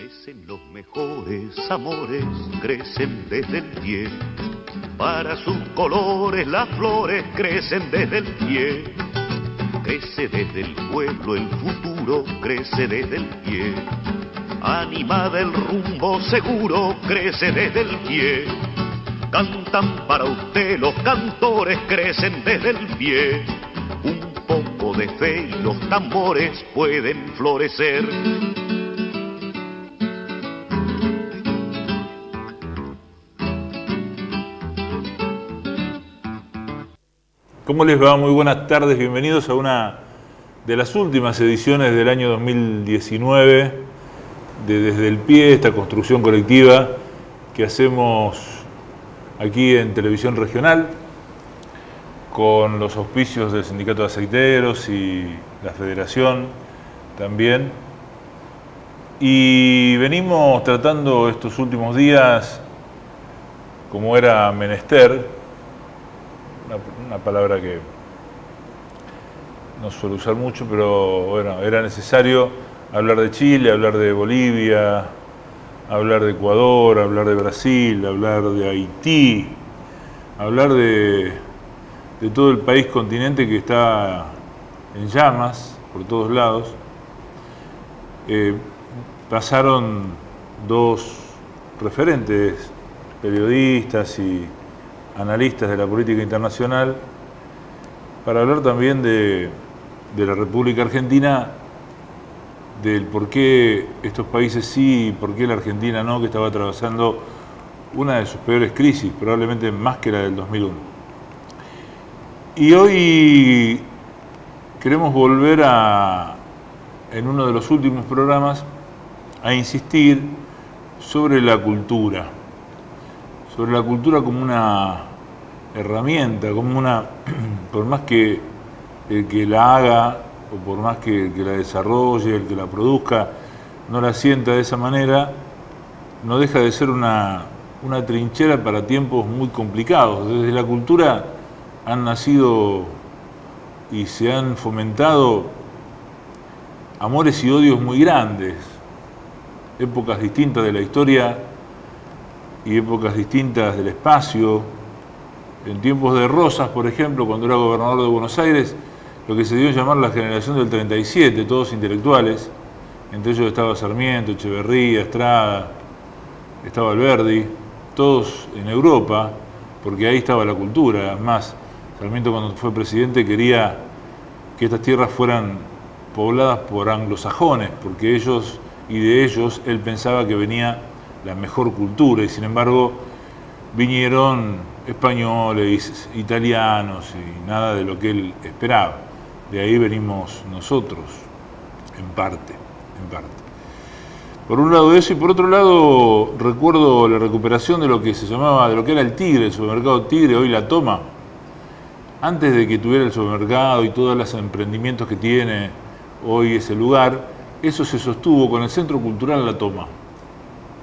Crecen los mejores amores, crecen desde el pie. Para sus colores las flores crecen desde el pie. Crece desde el pueblo el futuro, crece desde el pie. Animada el rumbo seguro, crece desde el pie. Cantan para usted los cantores, crecen desde el pie. Un poco de fe y los tambores pueden florecer. ¿Cómo les va? Muy buenas tardes, bienvenidos a una de las últimas ediciones del año 2019 de Desde el Pie, esta construcción colectiva que hacemos aquí en Televisión Regional con los auspicios del Sindicato de Aceiteros y la Federación también. Y venimos tratando estos últimos días, como era menester, una palabra que no suelo usar mucho, pero bueno, era necesario hablar de Chile, hablar de Bolivia, hablar de Ecuador, hablar de Brasil, hablar de Haití, hablar de todo el país continente que está en llamas por todos lados. Pasaron dos referentes, periodistas y analistas de la política internacional, para hablar también de la República Argentina, del por qué estos países sí y por qué la Argentina no, que estaba atravesando una de sus peores crisis, probablemente más que la del 2001. Y hoy queremos volver en uno de los últimos programas, a insistir sobre la cultura como una herramienta, como una, por más que el que la haga o por más que el que la desarrolle, el que la produzca, no la sienta de esa manera, no deja de ser una trinchera para tiempos muy complicados. Desde la cultura han nacido y se han fomentado amores y odios muy grandes, épocas distintas de la historia y épocas distintas del espacio. En tiempos de Rosas, por ejemplo, cuando era gobernador de Buenos Aires, lo que se dio a llamar la generación del 37, todos intelectuales, entre ellos estaba Sarmiento, Echeverría, Estrada, estaba Alberdi, todos en Europa, porque ahí estaba la cultura. Además, Sarmiento, cuando fue presidente, quería que estas tierras fueran pobladas por anglosajones, porque ellos y de ellos él pensaba que venía la mejor cultura, y sin embargo vinieron españoles, italianos y nada de lo que él esperaba. De ahí venimos nosotros, en parte. Por un lado eso, y por otro lado recuerdo la recuperación de lo que se llamaba, de lo que era el Tigre, el supermercado Tigre, hoy La Toma. Antes de que tuviera el supermercado y todos los emprendimientos que tiene hoy ese lugar, eso se sostuvo con el Centro Cultural La Toma.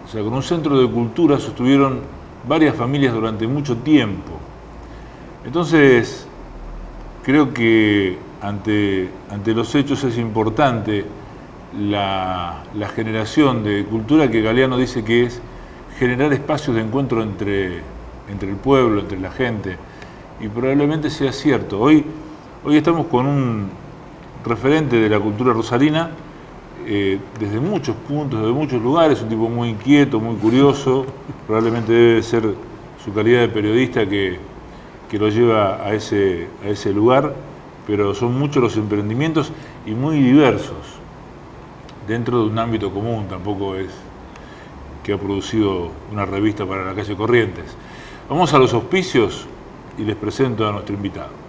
O sea, con un centro de cultura sostuvieron varias familias durante mucho tiempo. Entonces, creo que ante los hechos es importante la generación de cultura, que Galeano dice que es generar espacios de encuentro entre el pueblo, entre la gente, y probablemente sea cierto. Hoy estamos con un referente de la cultura rosarina, desde muchos puntos, desde muchos lugares, un tipo muy inquieto, muy curioso, probablemente debe ser su calidad de periodista que lo lleva a ese lugar, pero son muchos los emprendimientos y muy diversos, dentro de un ámbito común. Tampoco es que ha producido una revista para la calle Corrientes. Vamos a los auspicios y les presento a nuestro invitado.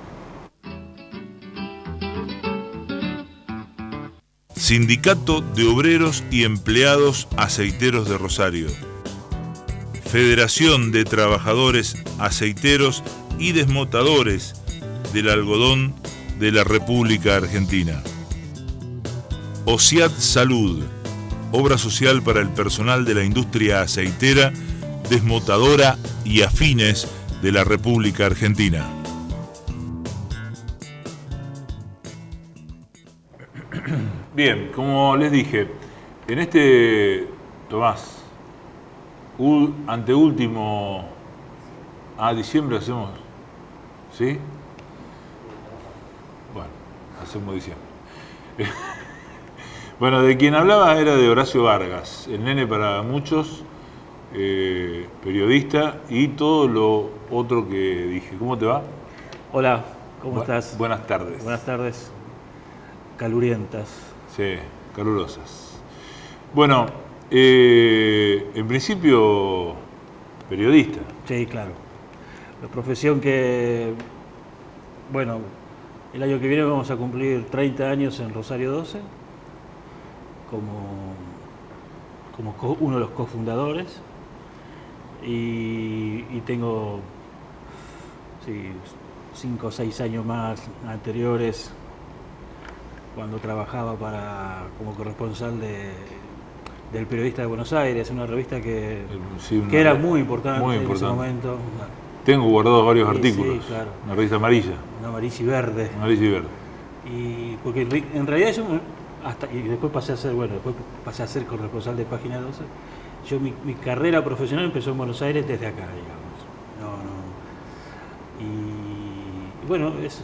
Sindicato de Obreros y Empleados Aceiteros de Rosario. Federación de Trabajadores Aceiteros y Desmotadores del Algodón de la República Argentina. OSIAT Salud, obra social para el personal de la industria aceitera, desmotadora y afines de la República Argentina. Bien, como les dije, en este Tomás, anteúltimo... diciembre hacemos, ¿sí? Bueno, hacemos diciembre. Bueno, de quien hablaba era de Horacio Vargas, el nene para muchos, periodista y todo lo otro que dije. ¿Cómo te va? Hola, ¿cómo estás? Buenas tardes. Buenas tardes, calurientas. Sí, calurosas. Bueno, en principio, periodista. Sí, claro. La profesión que, bueno, el año que viene vamos a cumplir 30 años en Rosario 12, como uno de los cofundadores, y tengo 5 o 6 años más anteriores cuando trabajaba como corresponsal del Periodista de Buenos Aires, una revista que era muy importante en ese momento. Tengo guardados varios artículos. Sí, claro. Una revista amarilla. Una amarilla y verde. Amarilla y verde. Y porque en realidad yo y después pasé a ser corresponsal de Página 12. Yo mi carrera profesional empezó en Buenos Aires desde acá, digamos. Y bueno, es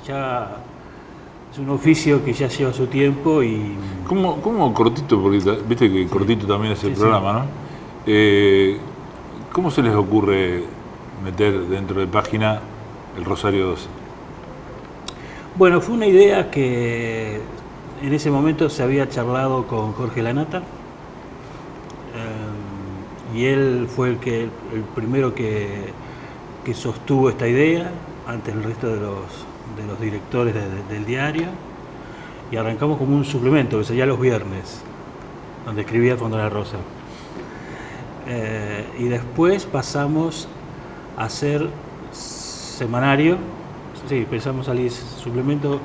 un oficio que ya lleva su tiempo y... ¿Cómo cortito? Porque viste que cortito también es el programa, ¿no? ¿Cómo se les ocurre meter dentro de Página el Rosario 12? Bueno, fue una idea que en ese momento se había charlado con Jorge Lanata, y él fue el primero que sostuvo esta idea ante el resto de los directores del diario, y arrancamos como un suplemento que sería los viernes, donde escribía Fontana Rosa. Y después pasamos a hacer semanario. Sí, empezamos a salir suplemento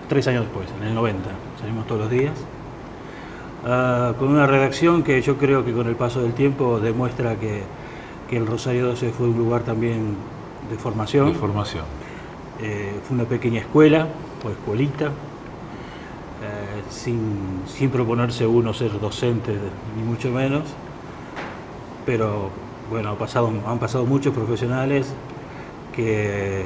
3 años después, en el 90. Salimos todos los días. Con una redacción que yo creo que con el paso del tiempo demuestra que el Rosario 12 fue un lugar también de formación. Fue una pequeña escuela, o escuelita, sin proponerse uno ser docente, ni mucho menos. Pero bueno, han pasado muchos profesionales que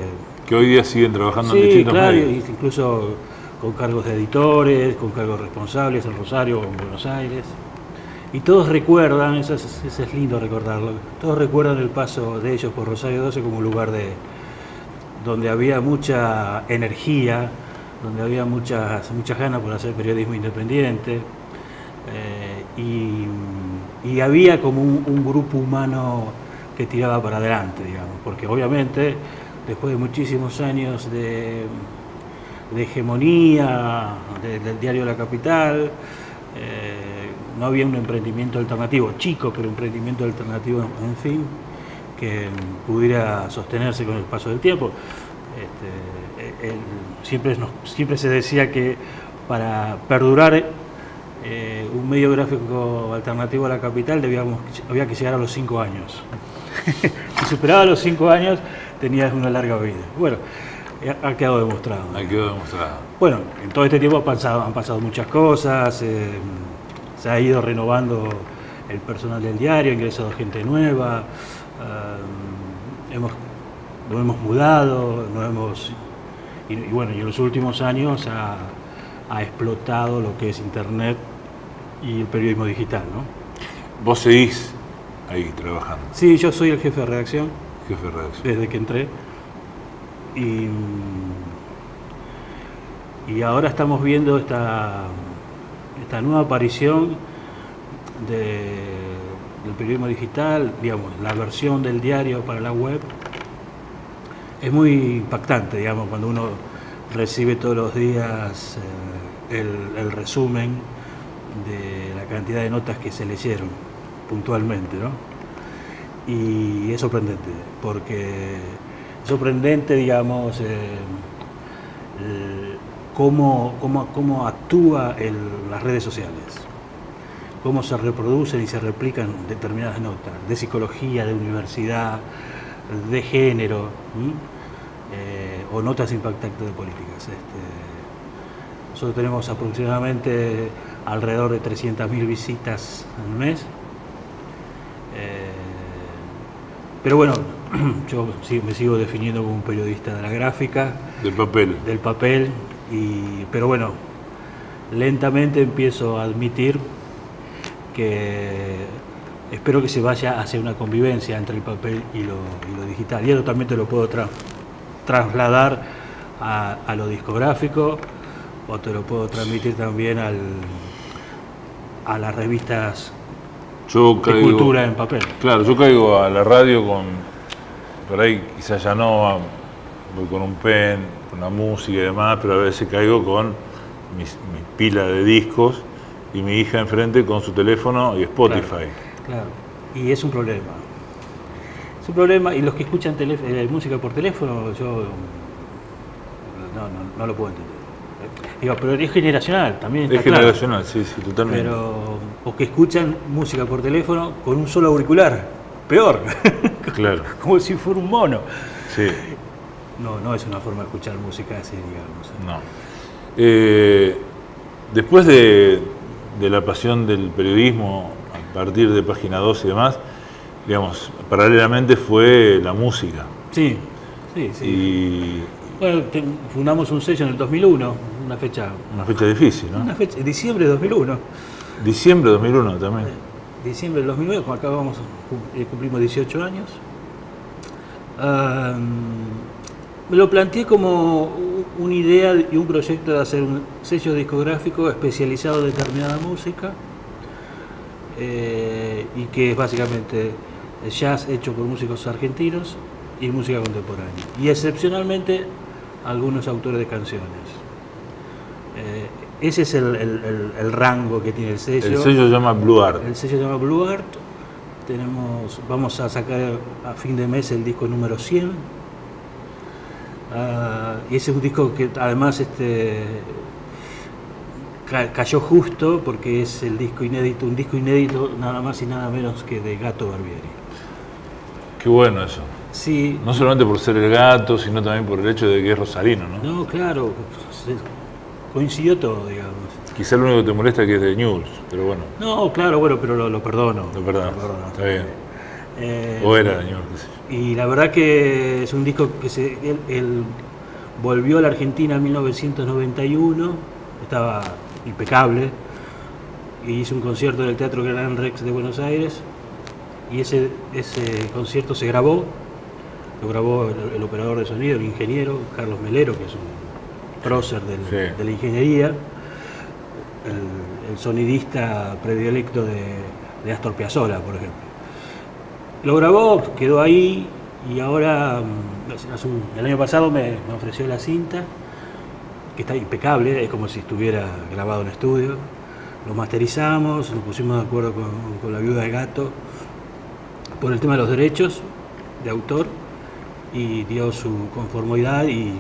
hoy día siguen trabajando en distintos medios. Sí, claro, incluso con cargos de editores, con cargos responsables en Rosario o en Buenos Aires. Y todos recuerdan, eso es lindo recordarlo, todos recuerdan el paso de ellos por Rosario 12 como un lugar donde había mucha energía, donde había muchas ganas por hacer periodismo independiente, y había como un grupo humano que tiraba para adelante, digamos, porque obviamente después de muchísimos años de hegemonía del diario La Capital, no había un emprendimiento alternativo, chico, pero un emprendimiento alternativo, en fin, que pudiera sostenerse con el paso del tiempo. Siempre se decía que para perdurar un medio gráfico alternativo a La Capital había que llegar a los 5 años. Si superaba los 5 años, tenías una larga vida. Bueno, ha quedado demostrado. Bueno, en todo este tiempo han pasado muchas cosas, se ha ido renovando el personal del diario, ha ingresado gente nueva, nos hemos mudado, y en los últimos años ha explotado lo que es Internet y el periodismo digital, ¿no? ¿Vos seguís ahí trabajando? Sí, yo soy el jefe de redacción. Jefe de redacción. Desde que entré. Y ahora estamos viendo esta nueva aparición del periodismo digital, digamos, la versión del diario para la web. Es muy impactante, digamos, cuando uno recibe todos los días el resumen de la cantidad de notas que se leyeron puntualmente, ¿no? Y es sorprendente, digamos, cómo actúa las redes sociales, cómo se reproducen y se replican determinadas notas de psicología, de universidad, de género, o notas impactantes de políticas. Nosotros tenemos aproximadamente alrededor de 300.000 visitas al mes. Pero bueno, yo me sigo definiendo como un periodista de la gráfica. Del papel. Del papel, pero bueno, lentamente empiezo a admitir que espero que se vaya hacia una convivencia entre el papel y lo digital. Y eso también te lo puedo trasladar a lo discográfico, o te lo puedo transmitir también a las revistas de cultura en papel. Claro, yo caigo a la radio por ahí quizás ya no, voy con un pen, con la música y demás, pero a veces caigo con mi pila de discos y mi hija enfrente con su teléfono y Spotify. Claro. Y es un problema. Es un problema, y los que escuchan música por teléfono, yo no lo puedo entender. Digo, pero es generacional también. Es generacional, claro. Sí, totalmente. O que escuchan música por teléfono con un solo auricular, peor. Claro. Como si fuera un mono. Sí. No es una forma de escuchar música así, digamos. No. Después de la pasión del periodismo, a partir de Página 12 y demás, digamos, paralelamente fue la música. Sí. Bueno, fundamos un sello en el 2001, una fecha difícil, ¿no? Diciembre de 2001. Diciembre de 2001 también. Diciembre del 2009, como acá cumplimos 18 años. Me lo planteé como una idea y un proyecto de hacer un sello discográfico especializado en determinada música, y que es básicamente jazz hecho por músicos argentinos y música contemporánea, y excepcionalmente algunos autores de canciones. Ese es el rango que tiene el sello. El sello se llama Blue Art. El sello se llama Blue Art. Vamos a sacar a fin de mes el disco número 100. Y ese es un disco que además cayó justo porque es un disco inédito nada más y nada menos que de Gato Barbieri. Qué bueno eso. Sí. No solamente por ser el Gato, sino también por el hecho de que es rosarino, ¿no? No, claro, coincidió todo, digamos. Quizá lo único que te molesta es que es de Newell's, pero bueno. No, claro, bueno, pero lo perdono. Lo perdono, está bien. O era de Newell's, qué sé yo. Y la verdad que es un disco que él volvió a la Argentina en 1991, estaba impecable, y hizo un concierto en el Teatro Gran Rex de Buenos Aires, y ese concierto se grabó, lo grabó el operador de sonido, el ingeniero Carlos Melero, que es un prócer de la ingeniería, el sonidista predilecto de Astor Piazzolla, por ejemplo. Lo grabó, quedó ahí, y ahora, el año pasado me ofreció la cinta, que está impecable, es como si estuviera grabado en estudio. Lo masterizamos, nos pusimos de acuerdo con la viuda de Gato por el tema de los derechos de autor, y dio su conformidad, y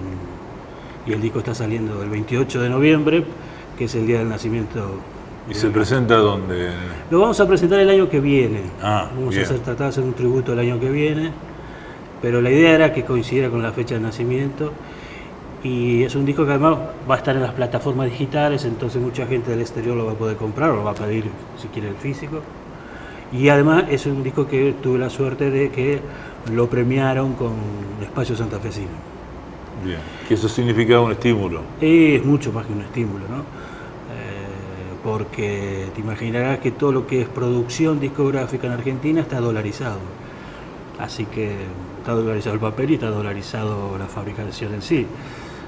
el disco está saliendo el 28 de noviembre, que es el día del nacimiento. ¿Y se presenta dónde? Lo vamos a presentar el año que viene. Vamos a tratar de hacer un tributo el año que viene, pero la idea era que coincidiera con la fecha de nacimiento, y es un disco que además va a estar en las plataformas digitales, entonces mucha gente del exterior lo va a poder comprar o lo va a pedir si quiere el físico. Y además es un disco que tuve la suerte de que lo premiaron con Espacio Santafesino. Bien, que eso significa un estímulo. Es mucho más que un estímulo, ¿no? Porque te imaginarás que todo lo que es producción discográfica en Argentina está dolarizado. Así que está dolarizado el papel y está dolarizado la fabricación en sí.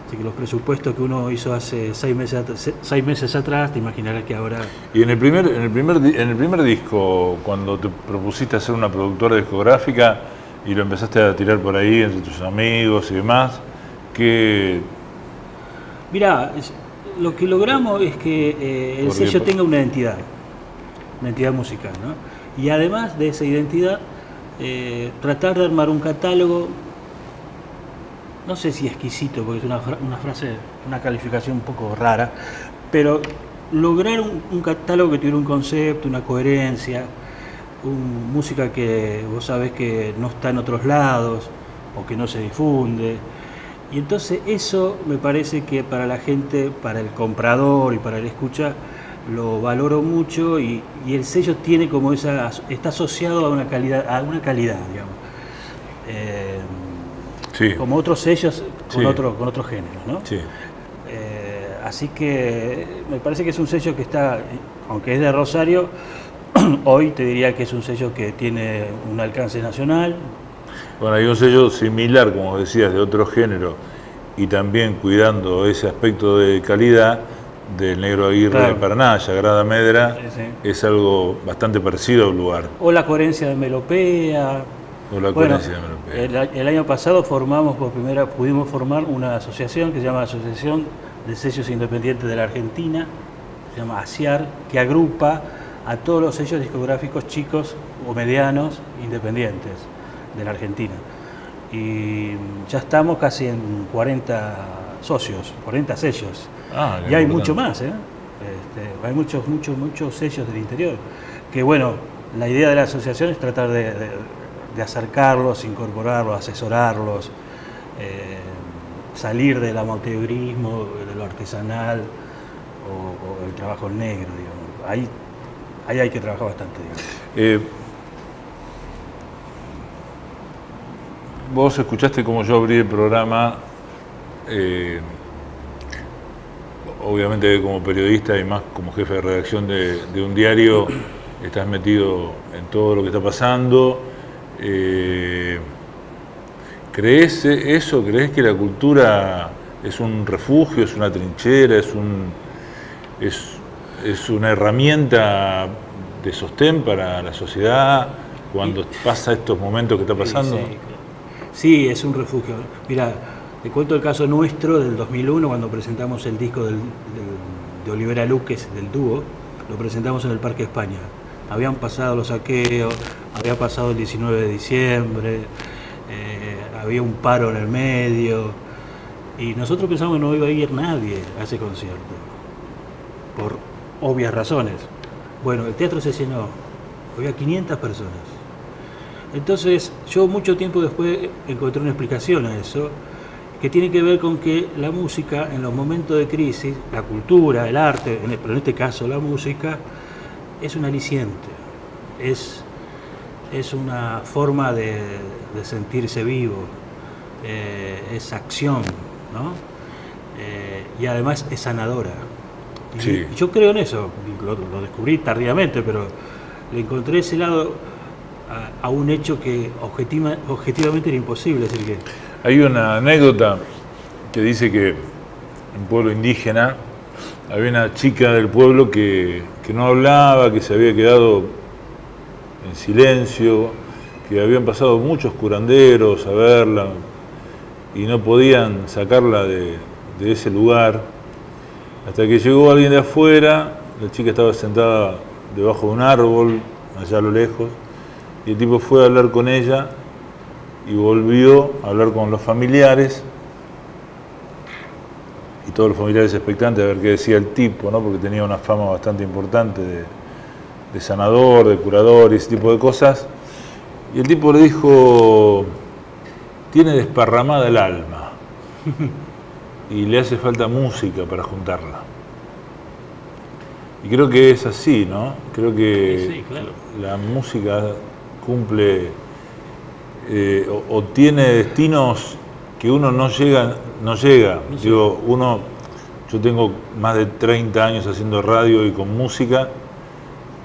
Así que los presupuestos que uno hizo hace 6 meses atrás, te imaginarás que ahora... Y en el primer disco, cuando te propusiste hacer una productora discográfica y lo empezaste a tirar por ahí entre tus amigos y demás, ¿qué...? Mirá, lo que logramos es que el sello tenga una identidad musical, ¿no? Y además de esa identidad, tratar de armar un catálogo, no sé si exquisito, porque es una frase, una calificación un poco rara, pero lograr un catálogo que tuviera un concepto, una coherencia, música que vos sabés que no está en otros lados o que no se difunde. Y entonces eso me parece que para la gente, para el comprador y para el escucha, lo valoro mucho y el sello tiene como está asociado a una calidad, digamos. Sí. Como otros sellos con Sí. otros géneros, ¿no? Sí. Así que me parece que es un sello que está, aunque es de Rosario, hoy te diría que es un sello que tiene un alcance nacional. Bueno, hay un sello similar, como decías, de otro género, y también cuidando ese aspecto de calidad del Negro Aguirre, Claro. de Paraná, Sagrada Medra, Sí, sí. es algo bastante parecido al lugar. O la coherencia de Melopea. O la Bueno, coherencia de Melopea. el año pasado pudimos formar una asociación que se llama Asociación de Sellos Independientes de la Argentina, se llama ASIAR, que agrupa a todos los sellos discográficos chicos o medianos independientes de la Argentina. Y ya estamos casi en 40 socios, 40 sellos. Ah, qué Y hay importante. mucho más, hay muchos sellos del interior. Que bueno, la idea de la asociación es tratar de acercarlos, incorporarlos, asesorarlos, salir del amateurismo, de lo artesanal o el trabajo negro, digamos. Ahí hay que trabajar bastante, digamos. Vos escuchaste cómo yo abrí el programa, obviamente como periodista y más como jefe de redacción de un diario, estás metido en todo lo que está pasando. ¿Crees eso? ¿Crees que la cultura es un refugio, es una trinchera, es una herramienta de sostén para la sociedad cuando pasa estos momentos que está pasando? Sí, claro. Sí, es un refugio. Mira, te cuento el caso nuestro del 2001, cuando presentamos el disco de Olivera Luques, del dúo, lo presentamos en el Parque España. Habían pasado los saqueos, había pasado el 19 de diciembre, había un paro en el medio, y nosotros pensamos que no iba a ir nadie a ese concierto, por obvias razones. Bueno, el teatro se llenó, había 500 personas. Entonces, yo mucho tiempo después encontré una explicación a eso, que tiene que ver con que la música, en los momentos de crisis, la cultura, el arte, pero en este caso la música, es un aliciente, es una forma de sentirse vivo, es acción, ¿no? Y además es sanadora. Sí. Y yo creo en eso, lo descubrí tardíamente, pero le encontré ese lado a un hecho que objetivamente era imposible. Es decir, que Hay una anécdota que dice que en un pueblo indígena había una chica del pueblo que no hablaba, que se había quedado en silencio, que habían pasado muchos curanderos a verla y no podían sacarla de ese lugar, hasta que llegó alguien de afuera. La chica estaba sentada debajo de un árbol, allá a lo lejos, y el tipo fue a hablar con ella y volvió a hablar con los familiares, y todos los familiares expectantes a ver qué decía el tipo, ¿no? Porque tenía una fama bastante importante de sanador, de curador y ese tipo de cosas. Y el tipo le dijo: tiene desparramada el alma y le hace falta música para juntarla. Y creo que es así, ¿no? Creo que sí, claro. la música cumple o tiene destinos que uno no llega. Digo, yo tengo más de 30 años haciendo radio y con música,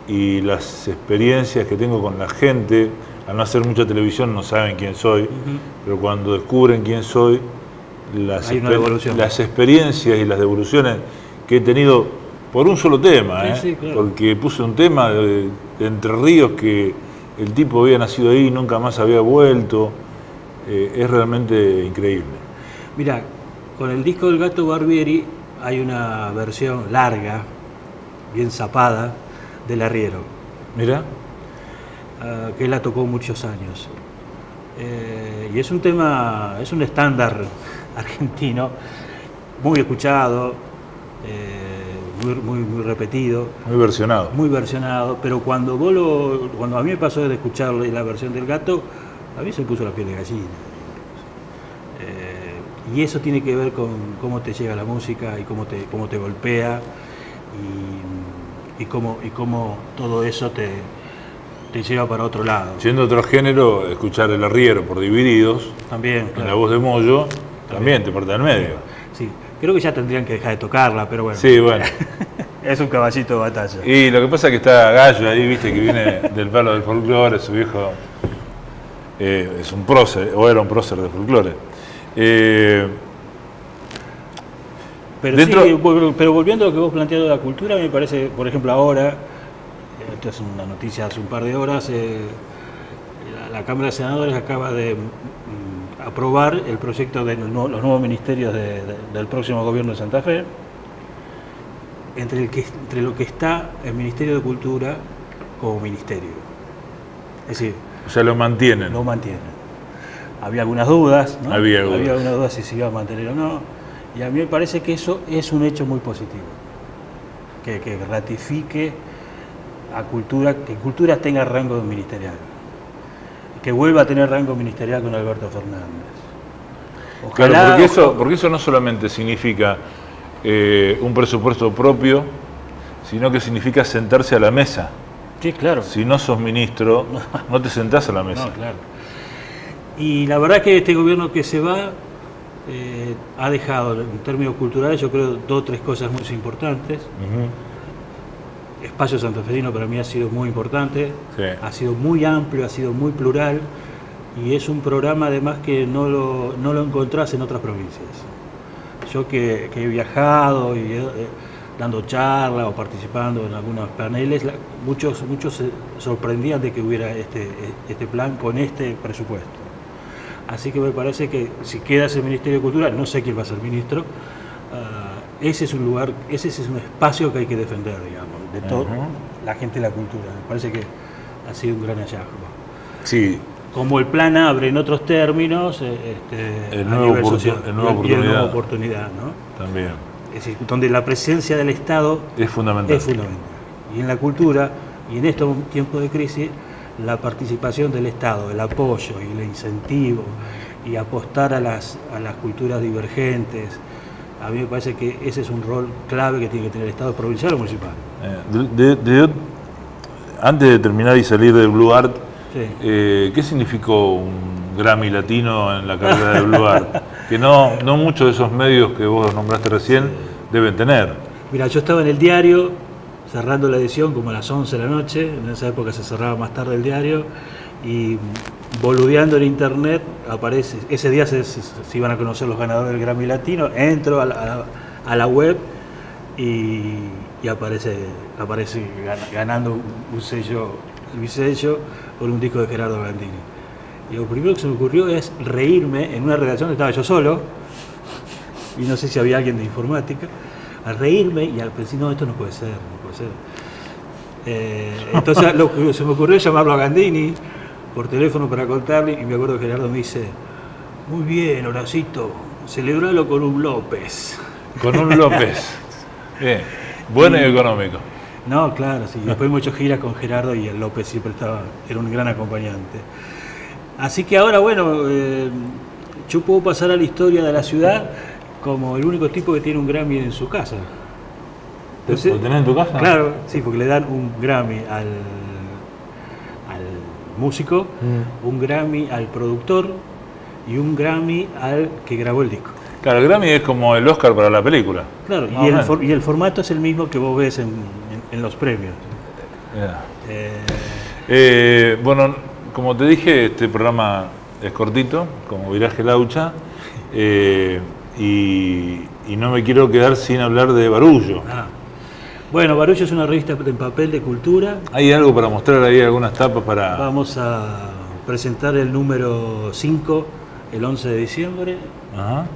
y las experiencias que tengo con la gente, al no hacer mucha televisión no saben quién soy, pero cuando descubren quién soy, las experiencias y las devoluciones que he tenido por un solo tema, Sí, claro. porque puse un tema de Entre Ríos que el tipo había nacido ahí y nunca más había vuelto, es realmente increíble. Mira, con el disco del Gato Barbieri hay una versión larga, bien zapada, del Arriero, Mira, que él la tocó muchos años. Y es un tema, es un estándar argentino, muy escuchado, muy repetido. muy versionado. Pero cuando a mí me pasó de escuchar la versión del Gato, a mí se me puso la piel de gallina. Y eso tiene que ver con cómo te llega la música y cómo te golpea. cómo todo eso te lleva para otro lado. Siendo otro género, escuchar El Arriero por Divididos, También, en claro. la voz de Moyo, también te parte del medio. Sí, creo que ya tendrían que dejar de tocarla, pero bueno. Sí, bueno. Es un caballito de batalla. Y lo que pasa es que está Gallo ahí, viste, que viene del palo del folclore, su viejo es un prócer, o era un prócer de folclore. Pero dentro- sí, pero volviendo a lo que vos planteado de la cultura, me parece, por ejemplo, ahora, esto es una noticia hace un par de horas, la Cámara de Senadores acaba de aprobar el proyecto de los nuevos ministerios del próximo gobierno de Santa Fe, entre lo que está el Ministerio de Cultura como ministerio. Es decir, Ya lo mantienen. lo mantienen. Había algunas dudas, ¿no? Había dudas. algunas dudas si se iba a mantener o no. Y a mí me parece que eso es un hecho muy positivo. Que ratifique a Cultura, que Cultura tenga rango ministerial. Que vuelva a tener rango ministerial con Alberto Fernández. Claro, porque eso no solamente significa un presupuesto propio, sino que significa sentarse a la mesa. Sí, claro. Si no sos ministro, no te sentás a la mesa. No, claro. Y la verdad que este gobierno que se va ha dejado, en términos culturales, yo creo, 2 o 3 cosas muy importantes. Ujú. Espacio Santafesino para mí ha sido muy importante, Sí. ha sido muy amplio, ha sido muy plural, y es un programa además que no lo encontrás en otras provincias. Yo que he viajado y dando charlas o participando en algunos paneles, muchos se sorprendían de que hubiera este plan con este presupuesto. Así que me parece que si queda ese Ministerio de Cultura, no sé quién va a ser ministro, ese es un lugar, ese es un espacio que hay que defender, digamos, de toda la gente de la cultura. Me parece que ha sido un gran hallazgo. Sí, Como el plan abre en otros términos, El a nuevo nivel oportu- social, el nueva y el nueva oportunidad. oportunidad, ¿no? también. Es decir, donde la presencia del Estado Es fundamental. es fundamental. Y en la cultura, y en estos tiempos de crisis, la participación del Estado, el apoyo y el incentivo, y apostar a las culturas divergentes, a mí me parece que ese es un rol clave que tiene que tener el Estado provincial o municipal. Antes de terminar y salir de Blue Art, Sí. ¿qué significó un Grammy latino en la carrera de Blue Art? Que no muchos de esos medios que vos nombraste recién deben tener. Mira, yo estaba en el diario, cerrando la edición como a las 11 de la noche, en esa época se cerraba más tarde el diario, y boludeando en internet, aparece, ese día se iban a conocer los ganadores del Grammy Latino, entro a la web y aparece ganando un sello, el bisello, por un disco de Gerardo Gandini. Y lo primero que se me ocurrió es reírme en una redacción donde estaba yo solo, y no sé si había alguien de informática, a reírme y al pensar, no, esto no puede ser, no puede ser. Entonces lo que se me ocurrió es llamarlo a Gandini por teléfono para contarle, y me acuerdo que Gerardo me dice, muy bien, Horacito, celebralo con un López. Con un López. Bien. Bueno y económico. No, claro, sí. Después hemos hecho giras con Gerardo y el López siempre era un gran acompañante. Así que ahora, bueno, yo puedo pasar a la historia de la ciudad como el único tipo que tiene un Grammy en su casa. ¿Lo tenés en tu casa? Claro, sí, porque le dan un Grammy al músico, un Grammy al productor y un Grammy al que grabó el disco. Claro, el Grammy es como el Oscar para la película. Claro, Más o menos. y el formato es el mismo que vos ves en los premios. Mirá. Eh, Bueno, como te dije, este programa es cortito, como Viraje Laucha, y no me quiero quedar sin hablar de Barullo. Bueno, Barullo es una revista en papel de cultura. ¿Hay algo para mostrar ahí, algunas tapas para...? Vamos a presentar el número 5 el 11 de diciembre. Ajá.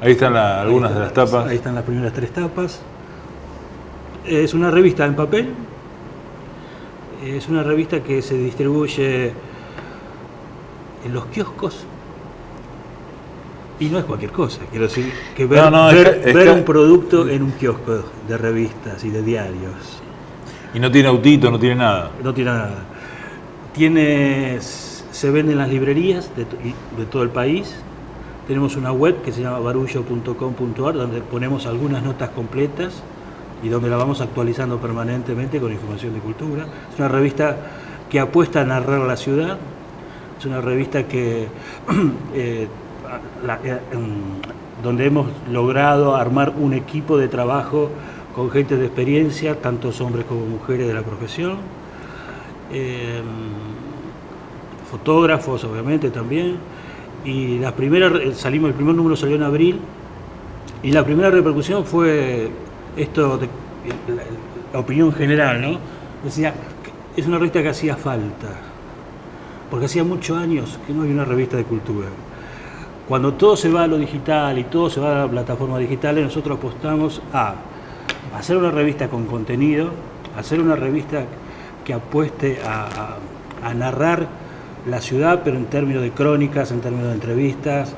Ahí están algunas de las tapas. Ahí están las primeras 3 tapas. Es una revista en papel. Es una revista que se distribuye en los kioscos. Y no es cualquier cosa, quiero decir, que ver un producto en un kiosco de revistas y de diarios. Y no tiene autito, no tiene nada. No tiene nada. Se vende en las librerías de todo el país. Tenemos una web que se llama barullo.com.ar, donde ponemos algunas notas completas y donde la vamos actualizando permanentemente con información de cultura. Es una revista que apuesta a narrar la ciudad, es una revista que donde hemos logrado armar un equipo de trabajo con gente de experiencia, tantos hombres como mujeres de la profesión, fotógrafos obviamente también, y el primer número salió en abril, y la primera repercusión fue esto de la opinión general, ¿no? Decía, es una revista que hacía falta, porque hacía muchos años que no había una revista de cultura. Cuando todo se va a lo digital y todo se va a las plataformas digitales, nosotros apostamos a hacer una revista con contenido, hacer una revista que apueste a narrar la ciudad, pero en términos de crónicas, en términos de entrevistas,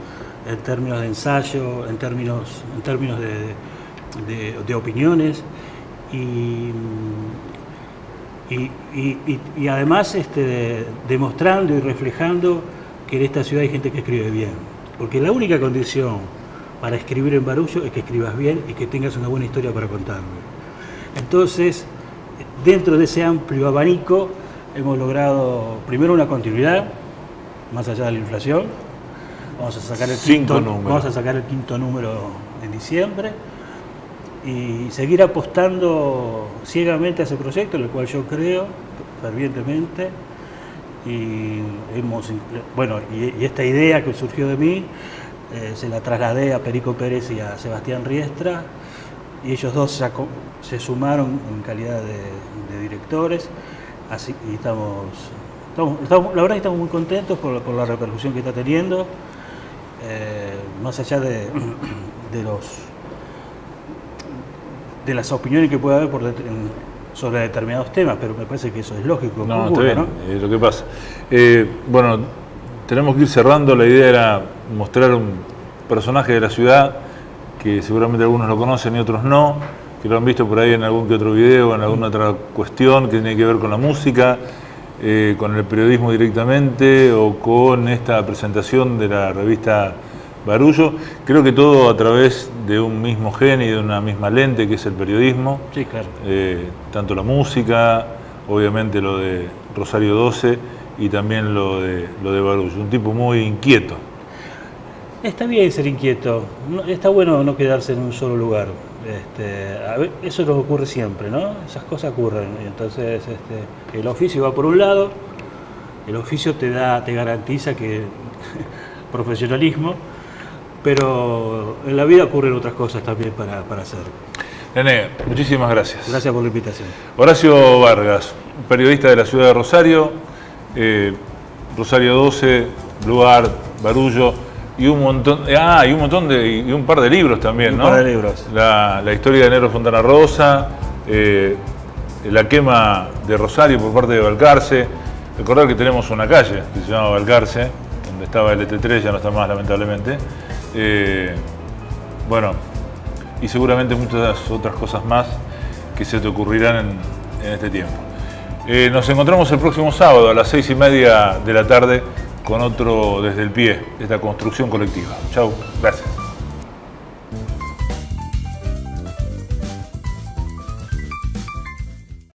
en términos de ensayo, en términos de opiniones, y además demostrando y reflejando que en esta ciudad hay gente que escribe bien. Porque la única condición para escribir en Barullo es que escribas bien y que tengas una buena historia para contarme. Entonces, dentro de ese amplio abanico, hemos logrado primero una continuidad, más allá de la inflación. Vamos a sacar el quinto número en diciembre y seguir apostando ciegamente a ese proyecto, en el cual yo creo fervientemente. Y esta idea que surgió de mí se la trasladé a Perico Pérez y a Sebastián Riestra, y ellos dos se sumaron en calidad de directores, así, y la verdad que estamos muy contentos por la repercusión que está teniendo, más allá de las opiniones que puede haber sobre determinados temas, pero me parece que eso es lógico. No, está bien, ¿no? Lo que pasa. Bueno, tenemos que ir cerrando. La idea era mostrar un personaje de la ciudad que seguramente algunos lo conocen y otros no, que lo han visto por ahí en algún que otro video, en alguna otra cuestión que tiene que ver con la música, con el periodismo directamente o con esta presentación de la revista Barullo. Creo que todo a través de un mismo gen y de una misma lente, que es el periodismo. Sí, claro. Tanto la música, obviamente lo de Rosario 12 y también lo de Barullo. Un tipo muy inquieto. Está bien ser inquieto, está bueno no quedarse en un solo lugar. Eso es lo que ocurre siempre, ¿no? Esas cosas ocurren. Entonces, el oficio va por un lado, el oficio te garantiza que profesionalismo, pero en la vida ocurren otras cosas también para hacer. Nene, muchísimas gracias. Gracias por la invitación. Horacio Vargas, periodista de la ciudad de Rosario, Rosario 12, Blue Art, Barullo y un montón, y un par de libros también, ¿no? Un par de libros. La historia de Negro Fontana Rosa, la quema de Rosario por parte de Balcarce. Recordar que tenemos una calle que se llama Balcarce, donde estaba el ET3, ya no está más lamentablemente. Bueno, y seguramente muchas otras cosas más que se te ocurrirán en este tiempo. Nos encontramos el próximo sábado a las 6:30 de la tarde con otro Desde el Pie, esta construcción colectiva. Chau, gracias.